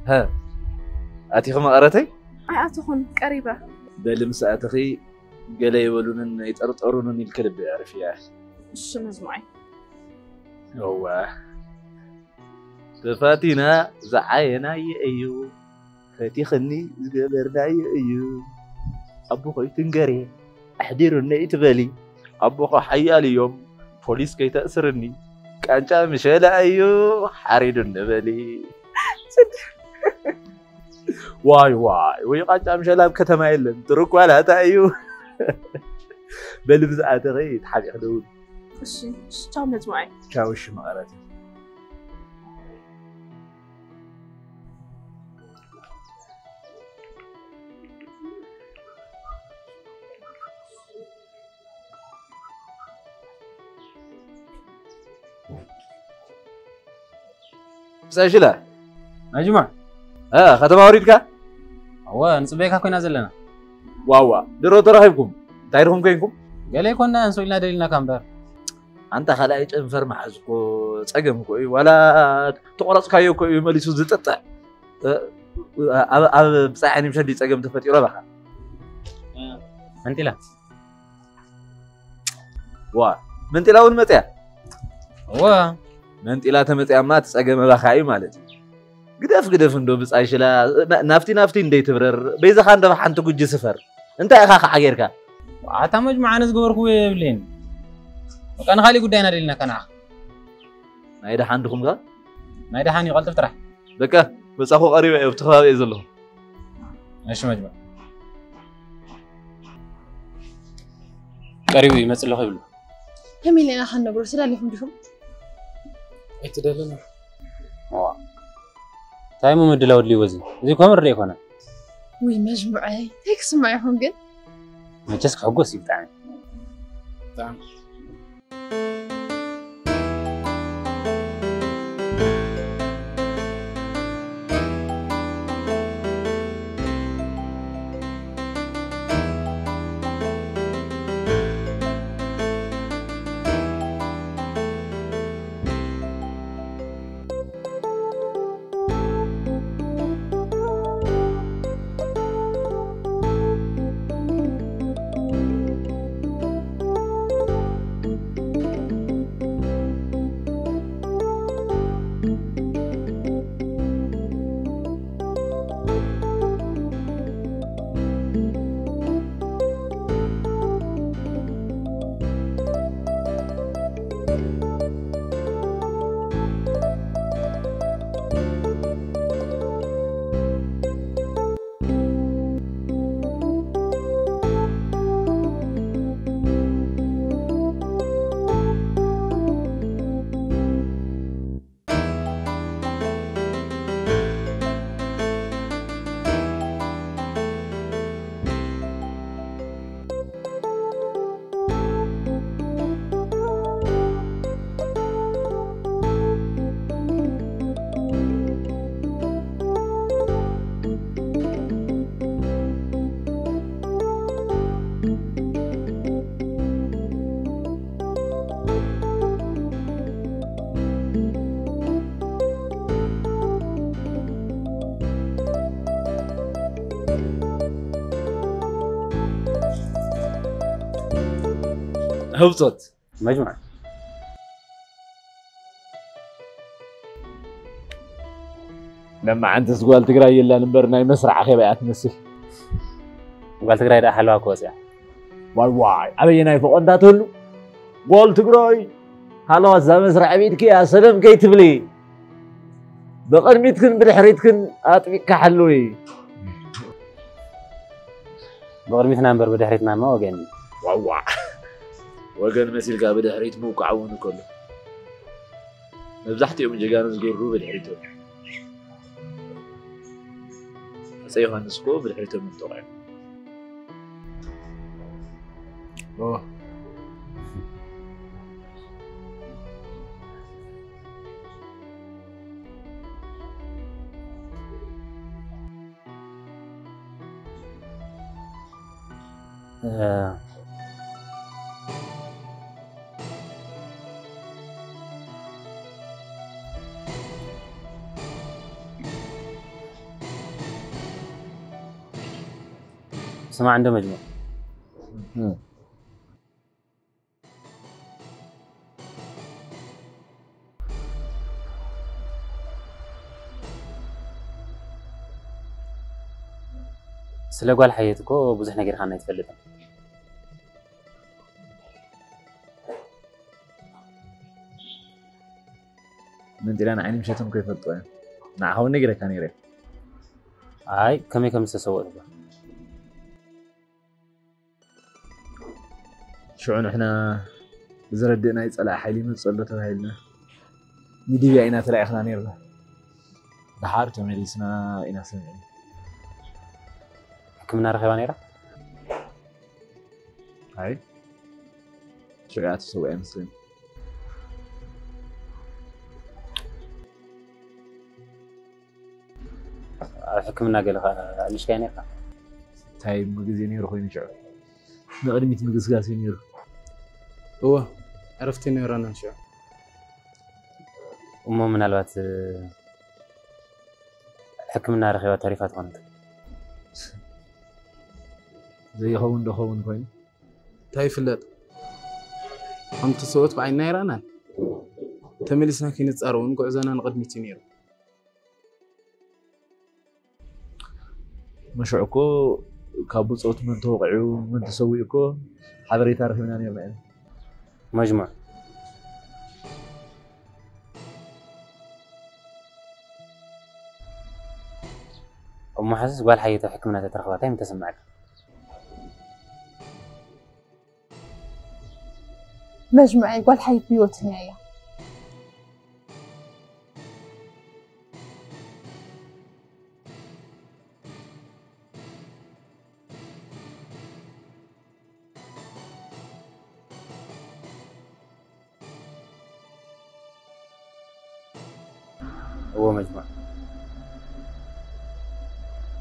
ها أتيخ مقرتي؟ أي أتخون قريبة بلمس أتخي قال يولون يتأرطرون الكلب يعرف يا شو مزمعي هو تفاتينا زعينا أيو فاتيخني زقبرنا أيو أبو خوي تنقري أحضرنا يتغلي أبو خو حيا اليوم بوليس كي تأسرني كانجا مشيلا أيو حريد النبلي واي ويقانجا مشيلا بكتما إلا ترك ولا تأيو بل بزعات غيت حاجة خدود شو مزمعي شاوش مقاراتي سأجلها نجمع ختم أوريدك هو نصبيك كنا زلنا واوا درو ترحبكم تايرهم كينكم قال لي كنا نسوينا دليلنا كامبر أنت خلاص انفر معزكو تصقمكو ولا تقرص كايو كو يملسو زطط أب بصحني مشدي تصقم تفطيرو بخا انت لا وا منتلاون متى هو منتلا تمتيا ما تصقم بخاي مالتي قدف ندو بصايشلا نافتي اندي تبرر بيزا خان دبا حنت غجي سفر انت اخا حغيركا عتا مجمع ناس غبركو يبلين وكان خالي قدينا دليلنا كان اخ نايدا حندكم غا نايدا حاني قلت فترح بكا بصاخو قريبه يفتخا يزلو ماشي مجمع قريب يمثل له يبلو همي لنا حنبرو سلاليكم ديكم ايتدلنا تايمو مدلاو لي وزي زي كمر ري كونه وي مجموعي هيك سمعيهم قد ما جسك حقوس يبتعني تمام هبطت مجمع لما عند سقال تقراي الا نمبرنا مسرع اخي بقى تمسل قال تقراي ده حلوه كوسع واي ابينا فوق انت تقول قول تقراي هلا زا مسرع بيتك يا سلام كي تبلي بقرميتكن بدحريتكن اطبيك حلوي بقرميتنا نمبر بدحريتنا ما وقعني واو وقال مسيل قابل بدحريت مو كعون كله مبزحت يوم جيجان زقرو بدحريتو سيوها نسكو بالحريتو من طوعي اوه سمع عنده مجموع. ስለ ጓል ሓየትኮ ብዙሕ ነገር ኻና ይትፈልጥ من دلنا عيني مشيتهم كيف الطوين مع هون نقرأ كان يري ኣይ ከመይ ከም ዝተሰወት شعون احنا بزردنا يسأل حالي من صلة هايلنا ندي بينا تلاقي احنا نيرنا بحار تماريسنا إنا سمعين ሕክምና ረኺባ ነይራ هاي شعات تسوي مسلم ኣብ ሕክምና ገለ ንሽካይ ነይርካ تاي مجزي نيرو خوين شعور نقدميت مجز قاسي نيرو هو عرفتي نيرانا نشوف እሞ ምናልባት ሕክምና ረኺባ ታሪፋ ትኾን زي خون ده خون خوين تاي فلت أنت صوت بعين نيرانا تملسنا كي نتصارون قعزنا نقدميتي نيرو مشروعكو كابو صوت من توقعو من تسويكو حضري تاريخ من أنا بعين መጅሙዕ እሞ ሓስስ ጓል ሓየት ኣብ ሕክምና ተተረኽባ እንታይ ምተሰማዕካ مجموعي قال حي بيوتنا يا هو مجموع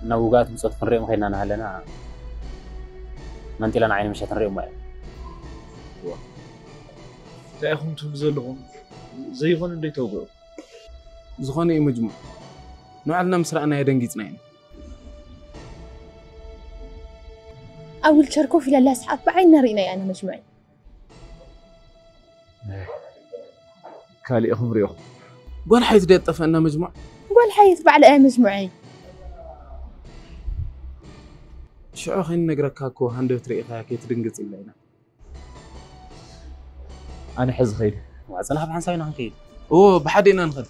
نوقات بصوت كنريم خينا نهلنا ما انت لنا عين مش هتنريم معي تأخذ تبذلهم زي خون اللي توقعوا زخوني مجموع نوعنا مسرعنا يدنجيتنا يعني أول شاركوا في لا أصحاب بعين رينا أنا مجموعي كالي أخم ريوخ قول حيث دي طفقنا مجموع قال حي بعد أنا مجموعي شعو خين نقرأ كاكو هندو تريقها كي تدنجز إلينا أنا حز خير وعزنا بحن سوينا هنكيد أوه بحدينا نخد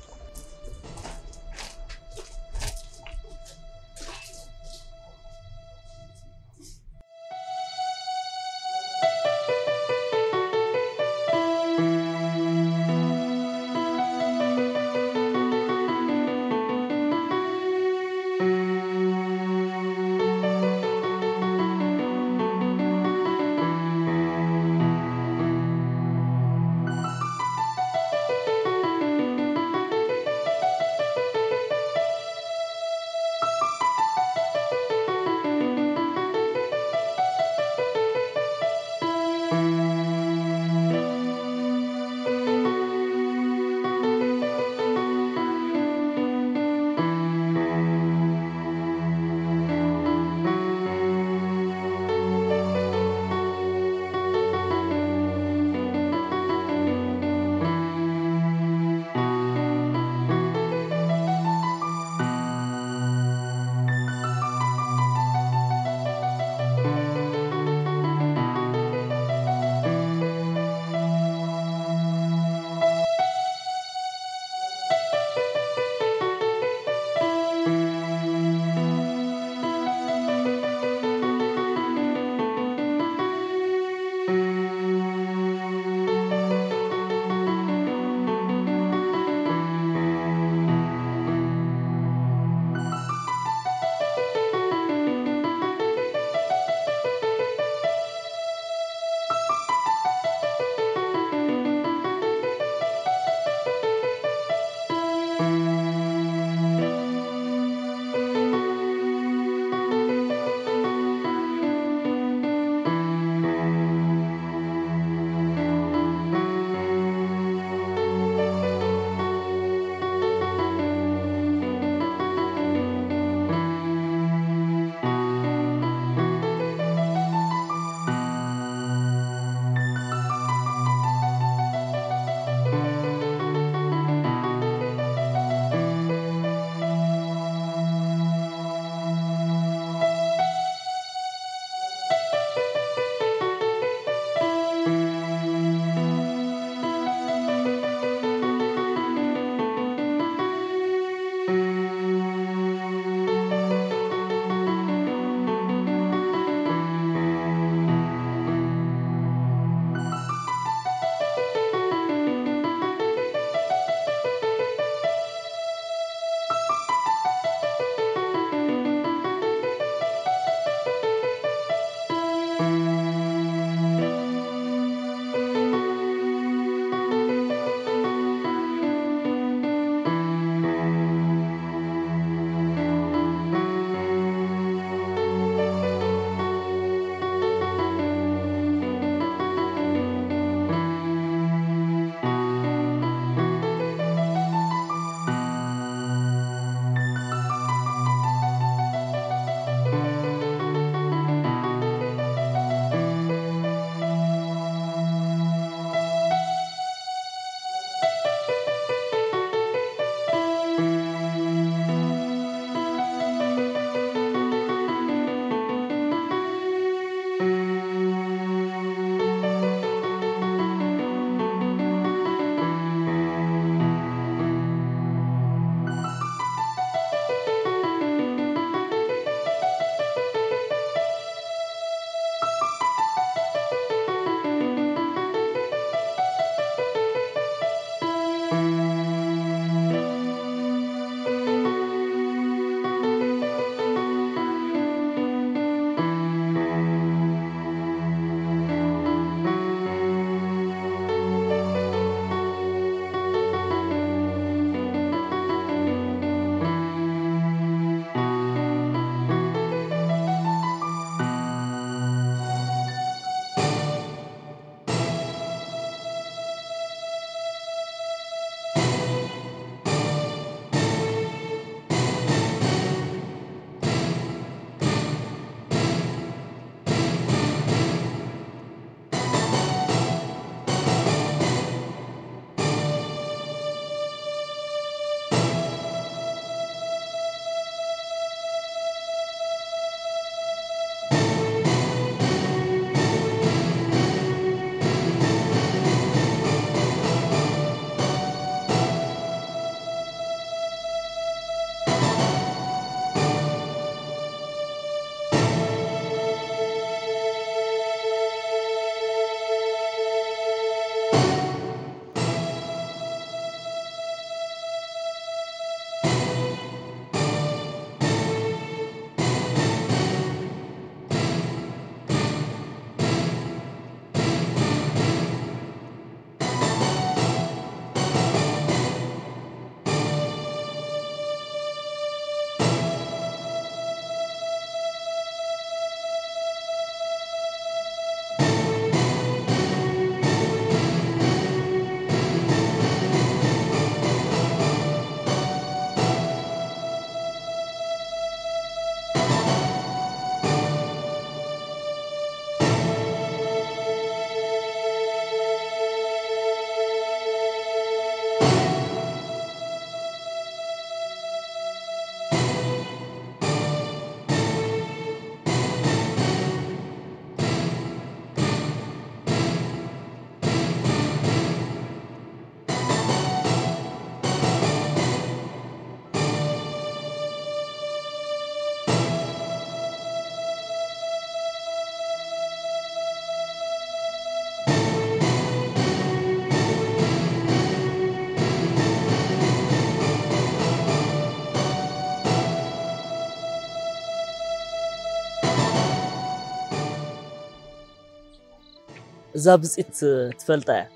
زابزيت تفلطا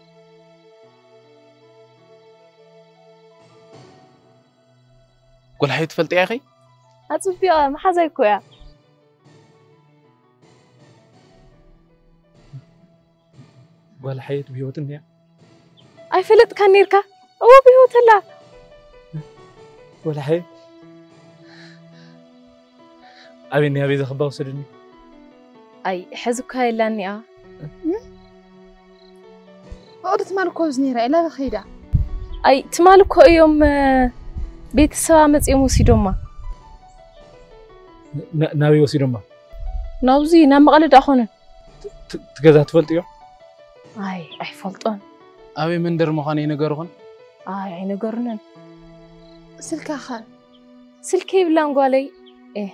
قول حي تفلط يا اخي أتصبيا ما حزايكو يا ولا حياة بيوتنا أي فلت كان نيركا أو بيوت هلا ولا حياة أبيني أبي ذا وصلني أي حزك هاي لاني أقدر مالكو وزنيرة إلا بخيدة أي تمالكو يوم بيت السوامس يوم وسيدوما ناوي وسيدوما نوزي نام غلط أخونا تجازها تفلت يوم أي فلطان أبي من در مخاني نجرهن أي نجرنن سلك أخر سلكي بلان قالي إيه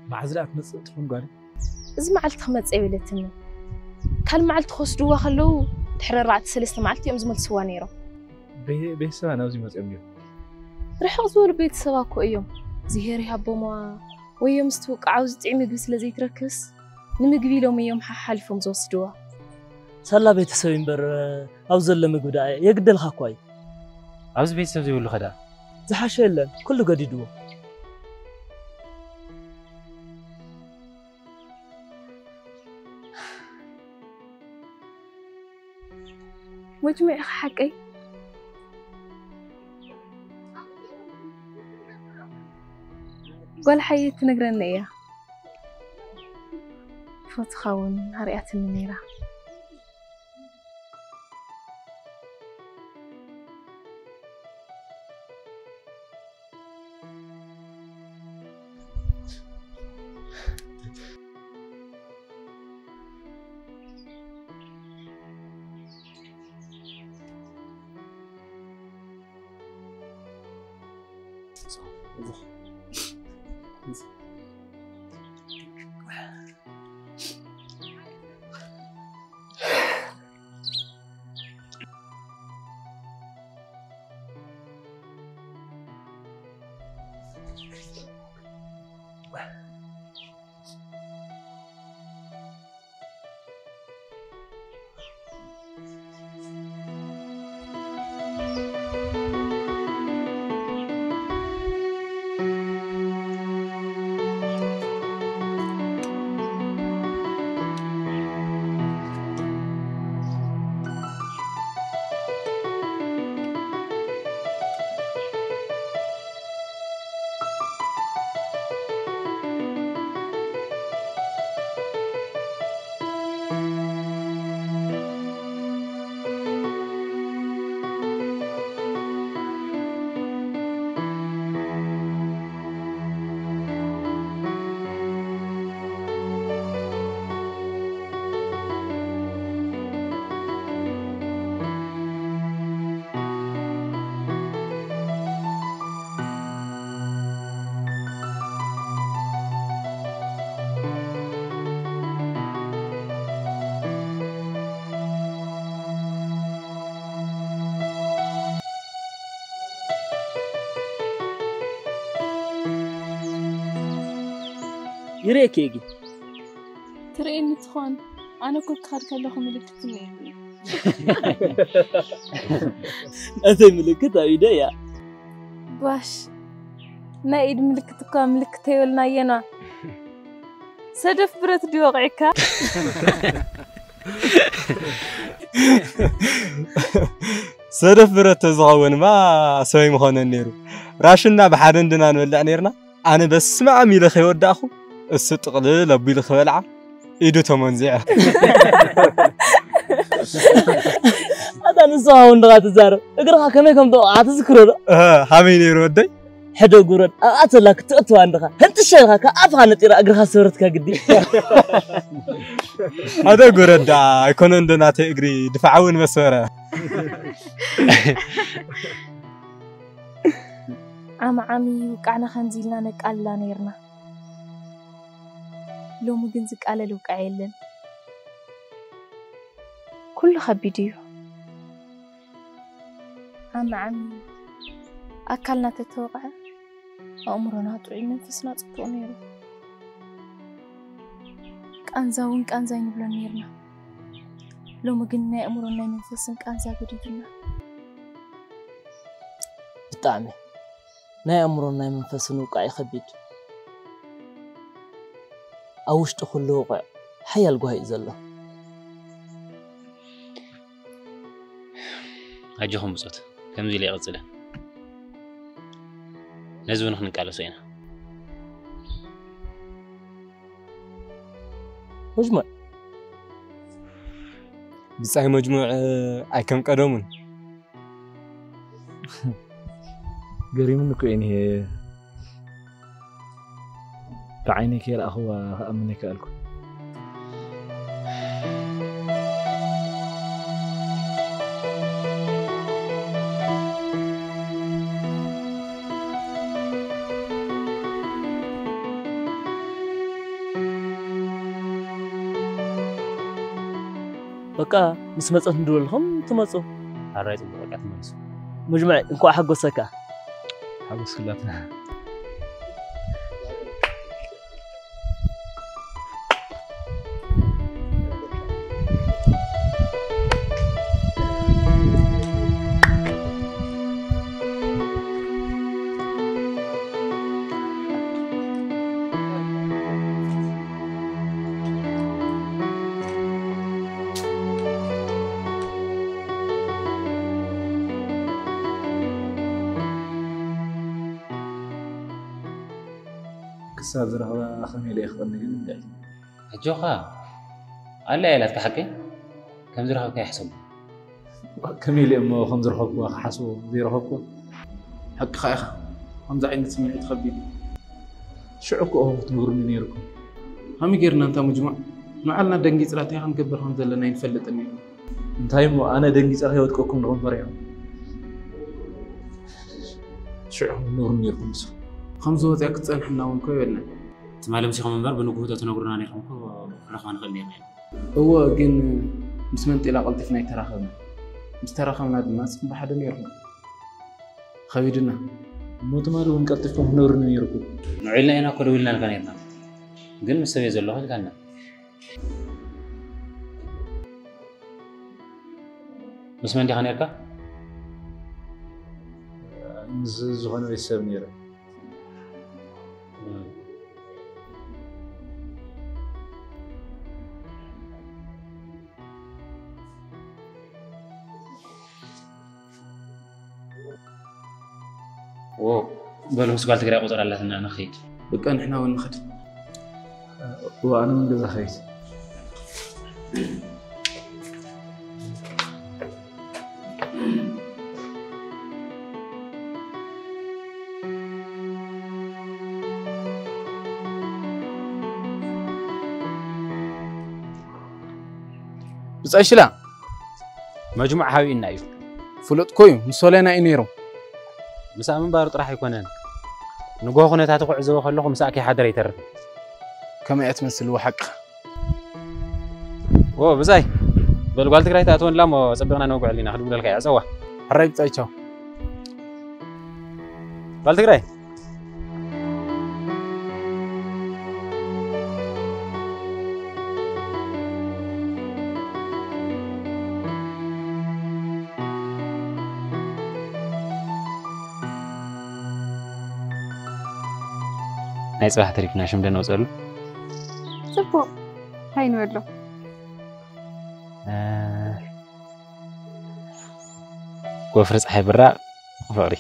معزلات نص تفهم قالي إذا معلت خمس قبلتني كان معلت خصدوا خلو تحرر رعت سلسلة معلت يوم زمل سوانيرو بيسا ناوزي مسؤولية رح أزور بيت سواكو أيوم زهيري هبوما ويوم استوق عاوز تعمي بس لزي تركز نمقبي لهم يوم حالفهم زوصدوا سلا بيت سوين بر أوزل لمقودا يقدل خاكواي عاوز بيت سبزي ولا خدا زحاشا إلا كله قديدوا مجمع حقي قول حي تنقرن إياه فوت خاون هريات المنيرة يريك يجي ترى إني تخون أنا كنت خارج لهم ملكتني أنت ملكتها بداية باش ما إيد ملكتك ملكتي ولا ينا سدف برت دي وقعك سدف برت زغون ما سوي مخون النيرو راشنا بحدن دنا نولع نيرنا أنا بس ما عمي لخي وداخو الستقلل أبي لخبلعة إيدو تمنزع هذا نسواه ونغات الزار اقرأها كم يكم ضوء عتذكره حامين يرودي حدو قرد أتلاك تأتوا عندها أنت الشيخ كأفها نتيرا أقرأها صورتك قدي هذا قرد يكون عندنا تقري دفعون مسورة عمي وقعنا خنزيلنا نقالا نيرنا لو مجنزك على لوك عيلن كل خبيديو عمي أكلنا تتوقع أمرنا طعي نفسنا تطونيرو كأنزاون كأنزاين بلا نيرنا لو ما قلنا أمرنا من فسن كأنزا قديدنا بطعمي ناي أمرنا من فسن وقع خبيد أوش تخلو وقع حيال قوهي زلا هاجهم بصوت كم زي لي أغزله نزون خنك على سينا مجمع بصحي مجموع أي كم قدمون قريب منك يعني بعينك يا الأخوة أمنك لكم بقى مس مصت ندولهم تمصو الرئيس بقى تمنس مجمع انكو حقو سكا حبس خلاتنا كساب زرها خمي لي اخواني جنن الجوخا ألا لا تحكي كم زرها كي يحسب كمي لي امو خمس رخوك حسو زي رخوك حق خايخ خمس عين تسمع تخبي شعوك او تنورني نيركم هم غيرنا انت مجمع معلنا دنقي صلاتي هم كبرهم زلنا ينفلطني انتايمو انا دنقي صلاه يوتكم نكون فريهم شعوك نورني نيركم خمس وقت تصنحنا ونكو يبلنا تمالم سيخم منبر بنقوه تنقرنا نيركم رخان غنينا هو جن مسمنت إلى قلت فينا يتراخمنا مستراخمنا دماس بحد نيركم خبيدنا مو تمالو نقطفكم نورني نيركم نعيلنا هنا كل ويلنا الغنيرنا قل مستوي زلوه قالنا مسمن دي خنيركا زغن ويساب نيرا بلو سؤال تقرأ قطر الله أنا خيت بقى نحنا وين نخد وأنا من جزا خيت بس أيش لا مجموعة هاوي النايو فلوت كوي مسولينا إنيرو مساء من بارط راح يكونن نقول خنا تاتقوا عزوا خلوكم مساء كي حدا يترف كما يتمثل وحق بزاي بل قالت كراي تاتون لا ما صبغنا نوقع علينا خدوا لك عزوا حريت تايتشو قالت كراي نايس واحد تريفنا شمدنا وصلوا صبو هاي نودلو وفرز حي برا فقري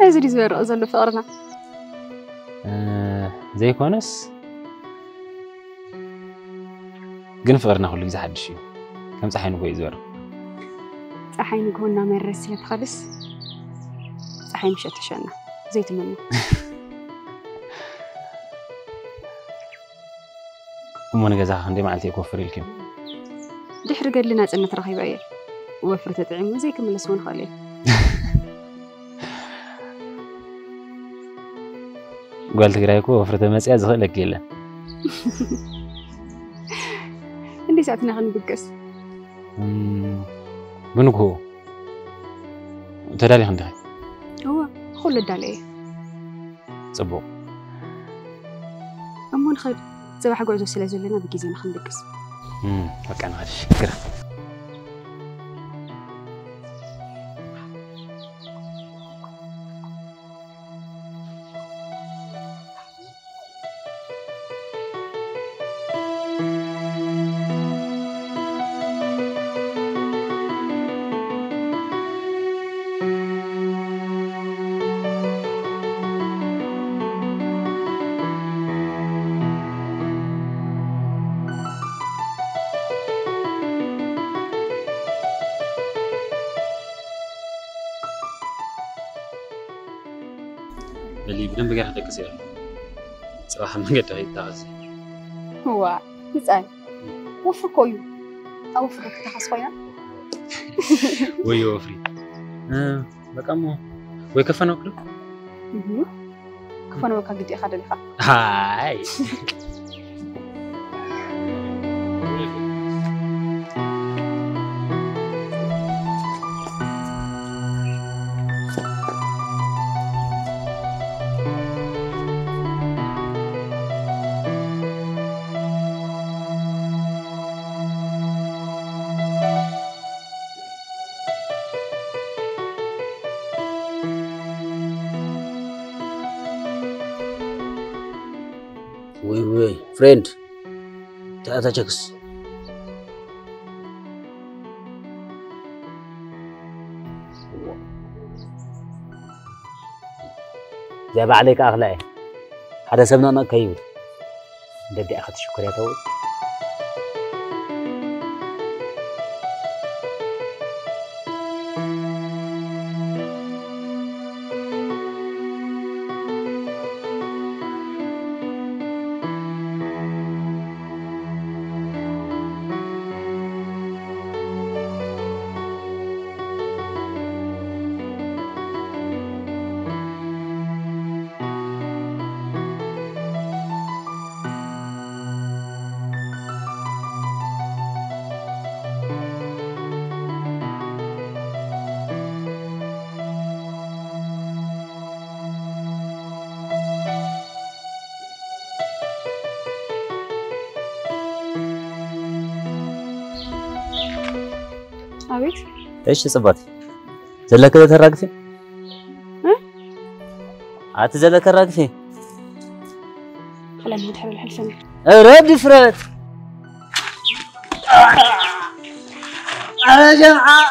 هاي زوير أزل فقرنا زي كونس قن فقرنا كل جزء حد شيء كم صحين كويس زوير صحين كنا مرسية خالص صحين مش أتشاننا زي تمنى ومن جزاها عندي معلتي كوفري الكم دي حرقة لنا أن ترخي بأيه ووفرت تعيم زي كم الأسوان خالي قلت قرايكو وفرت مسيا زغل لك كيلا عندي ساعتنا خلنا بقص بنوك هو تدالي خندها هو خل الدالي صبو من خير زي حاجة عزو سلا زلنا بجيزي نخندقس بقى أنا غادي كده اللي بدنا بقى حدا كثير صراحة ما قد عيد تعزي هو نسأل وفر كويو أو وفرك تحصفينا ويو وفري بقى مو ويكفنا وكله كفنا وكا قد أخذ لك هاي وي فريند تأتى جكس جاب عليك أغلى هذا سبنا أنا كيو بدي أخذ شكر يا طول عبيت ايش صباتي زلك كده تراقتي عاد زلك تراقتي خلينا ندحر الحلفة رد فرات يا جماعة